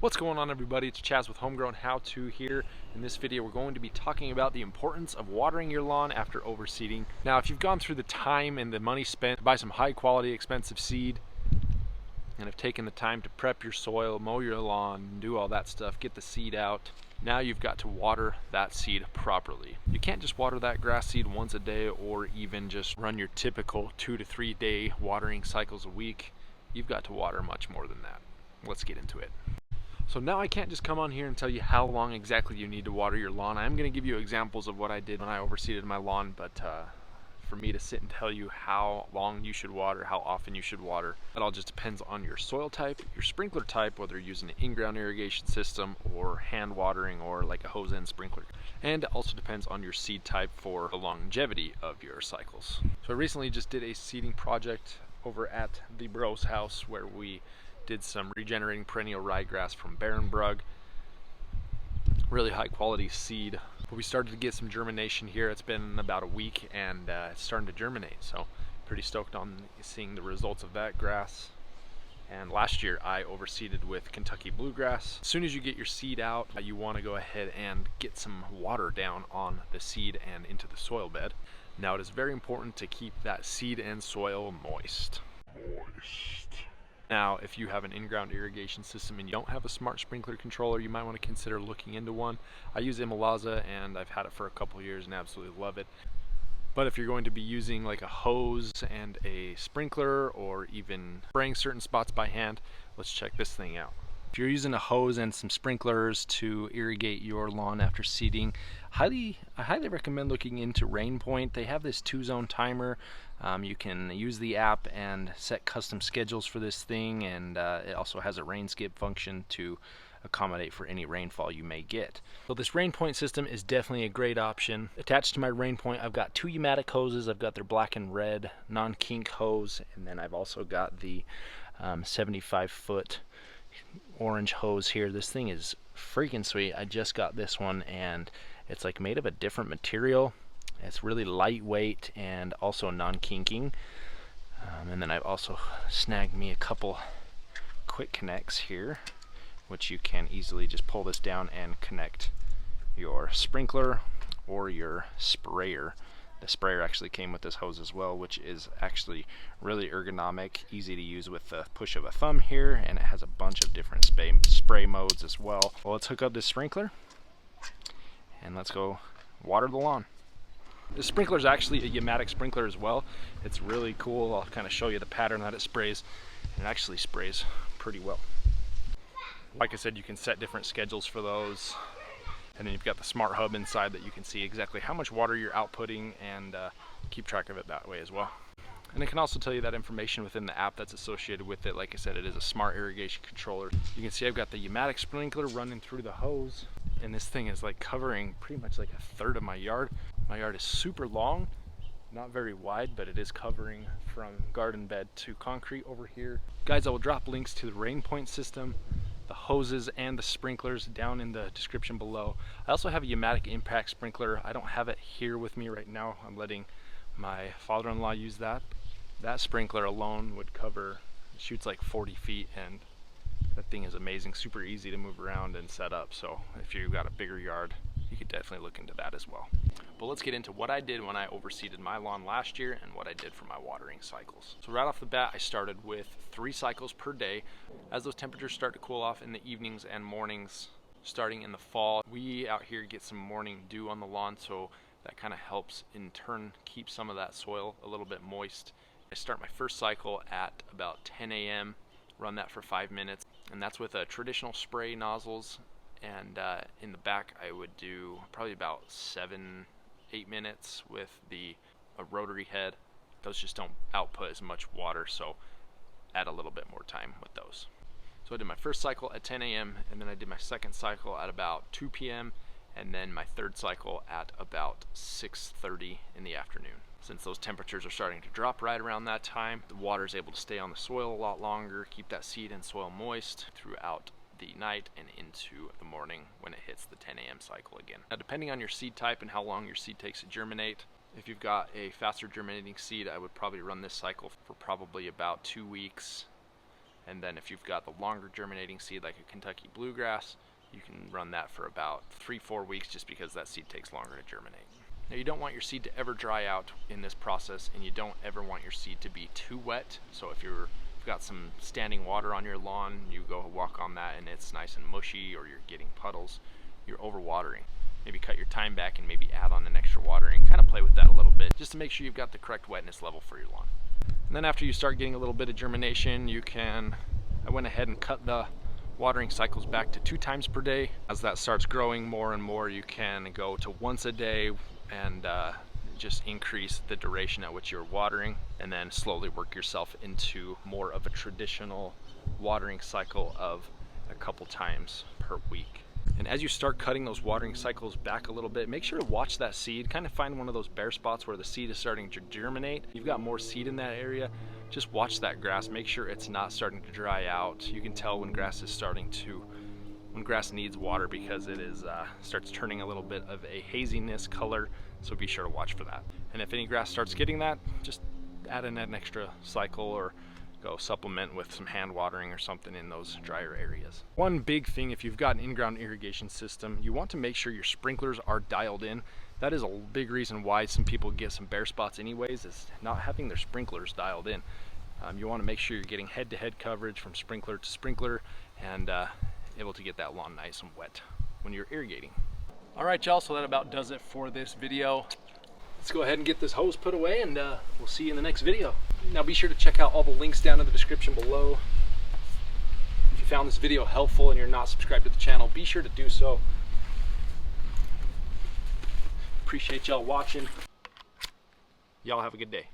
What's going on, everybody? It's Chaz with Homegrown How To here. In this video we're going to be talking about the importance of watering your lawn after overseeding. Now if you've gone through the time and the money spent to buy some high quality expensive seed and have taken the time to prep your soil, mow your lawn, do all that stuff, get the seed out, now you've got to water that seed properly. You can't just water that grass seed once a day or even just run your typical 2 to 3 day watering cycles a week. You've got to water much more than that. Let's get into it. So now I can't just come on here and tell you how long exactly you need to water your lawn. I'm going to give you examples of what I did when I overseeded my lawn, but for me to sit and tell you how long you should water, how often you should water, that all just depends on your soil type, your sprinkler type, whether you're using an in-ground irrigation system or hand watering or like a hose end sprinkler. And it also depends on your seed type for the longevity of your cycles. So I recently just did a seeding project over at the Bros house where we did some regenerating perennial ryegrass from Barrenbrug. Really high quality seed. But we started to get some germination here. It's been about a week and it's starting to germinate. So pretty stoked on seeing the results of that grass. And last year I overseeded with Kentucky bluegrass. As soon as you get your seed out, you want to go ahead and get some water down on the seed and into the soil bed. Now it is very important to keep that seed and soil moist. Now, if you have an in-ground irrigation system and you don't have a smart sprinkler controller, you might want to consider looking into one. I use Imalaza and I've had it for a couple years and absolutely love it. But if you're going to be using like a hose and a sprinkler or even spraying certain spots by hand, let's check this thing out. If you're using a hose and some sprinklers to irrigate your lawn after seeding, I highly recommend looking into RainPoint. They have this 2-zone timer. You can use the app and set custom schedules for this thing, and it also has a rain skip function to accommodate for any rainfall you may get. So this RainPoint system is definitely a great option. Attached to my RainPoint, I've got 2 Umatic hoses. I've got their black and red non-kink hose, and then I've also got the 75-foot orange hose here. This thing is freaking sweet. I just got this one and it's like made of a different material. It's really lightweight and also non-kinking. And then I've also snagged me a couple quick connects here, which you can easily just pull this down and connect your sprinkler or your sprayer. The sprayer actually came with this hose as well, which is actually really ergonomic, easy to use with the push of a thumb here, and it has a bunch of different spray modes as well. Well, let's hook up this sprinkler and let's go water the lawn. The sprinkler is actually a Umatic sprinkler as well. It's really cool. I'll kind of show you the pattern that it sprays, and it actually sprays pretty well. Like I said, you can set different schedules for those. And then you've got the smart hub inside that you can see exactly how much water you're outputting and keep track of it that way as well. And it can also tell you that information within the app that's associated with it. Like I said, it is a smart irrigation controller. You can see I've got the Umatic sprinkler running through the hose, and this thing is like covering pretty much like a third of my yard. My yard is super long, not very wide, but it is covering from garden bed to concrete over here. Guys, I will drop links to the RainPoint system, the hoses, and the sprinklers down in the description below. I also have a Umatic impact sprinkler. I don't have it here with me right now. I'm letting my father-in-law use that. That sprinkler alone would cover, it shoots like 40 feet, and that thing is amazing, super easy to move around and set up. So if you've got a bigger yard, you could definitely look into that as well. But let's get into what I did when I overseeded my lawn last year and what I did for my watering cycles. So right off the bat, I started with 3 cycles per day. As those temperatures start to cool off in the evenings and mornings, starting in the fall, we out here get some morning dew on the lawn, so that kind of helps in turn keep some of that soil a little bit moist. I start my first cycle at about 10 a.m., run that for 5 minutes, and that's with traditional spray nozzles. And in the back I would do probably about 7-8 minutes with a rotary head. Those just don't output as much water, so add a little bit more time with those. So I did my first cycle at 10 a.m. and then I did my second cycle at about 2 p.m. and then my third cycle at about 6:30 in the afternoon. Since those temperatures are starting to drop right around that time, the water is able to stay on the soil a lot longer, keep that seed and soil moist throughout the night and into the morning when it hits the 10 a.m. cycle again. Now, depending on your seed type and how long your seed takes to germinate, if you've got a faster germinating seed, I would probably run this cycle for probably about 2 weeks And then if you've got the longer germinating seed like a Kentucky bluegrass, you can run that for about 3-4 weeks just because that seed takes longer to germinate. Now you don't want your seed to ever dry out in this process, and you don't ever want your seed to be too wet. So if you've got some standing water on your lawn, you go walk on that and it's nice and mushy, or you're getting puddles, you're overwatering. Maybe cut your time back and maybe add on an extra watering. Kind of play with that a little bit just to make sure you've got the correct wetness level for your lawn. And then after you start getting a little bit of germination, I went ahead and cut the watering cycles back to 2 times per day. As that starts growing more and more, you can go to once a day and just increase the duration at which you're watering, and then slowly work yourself into more of a traditional watering cycle of a couple times per week. And as you start cutting those watering cycles back a little bit, make sure to watch that seed. Kind of find one of those bare spots where the seed is starting to germinate. You've got more seed in that area. Just watch that grass. Make sure it's not starting to dry out. You can tell when grass needs water because it starts turning a little bit of a haziness color. So be sure to watch for that. And if any grass starts getting that, just add in an extra cycle or go supplement with some hand watering or something in those drier areas. One big thing, if you've got an in-ground irrigation system, you want to make sure your sprinklers are dialed in. That is a big reason why some people get some bare spots anyways, is not having their sprinklers dialed in. You want to make sure you're getting head-to-head coverage from sprinkler to sprinkler and able to get that lawn nice and wet when you're irrigating. All right, y'all, so that about does it for this video. Let's go ahead and get this hose put away, and we'll see you in the next video. Now be sure to check out all the links down in the description below. If you found this video helpful and you're not subscribed to the channel, be sure to do so. Appreciate y'all watching. Y'all have a good day.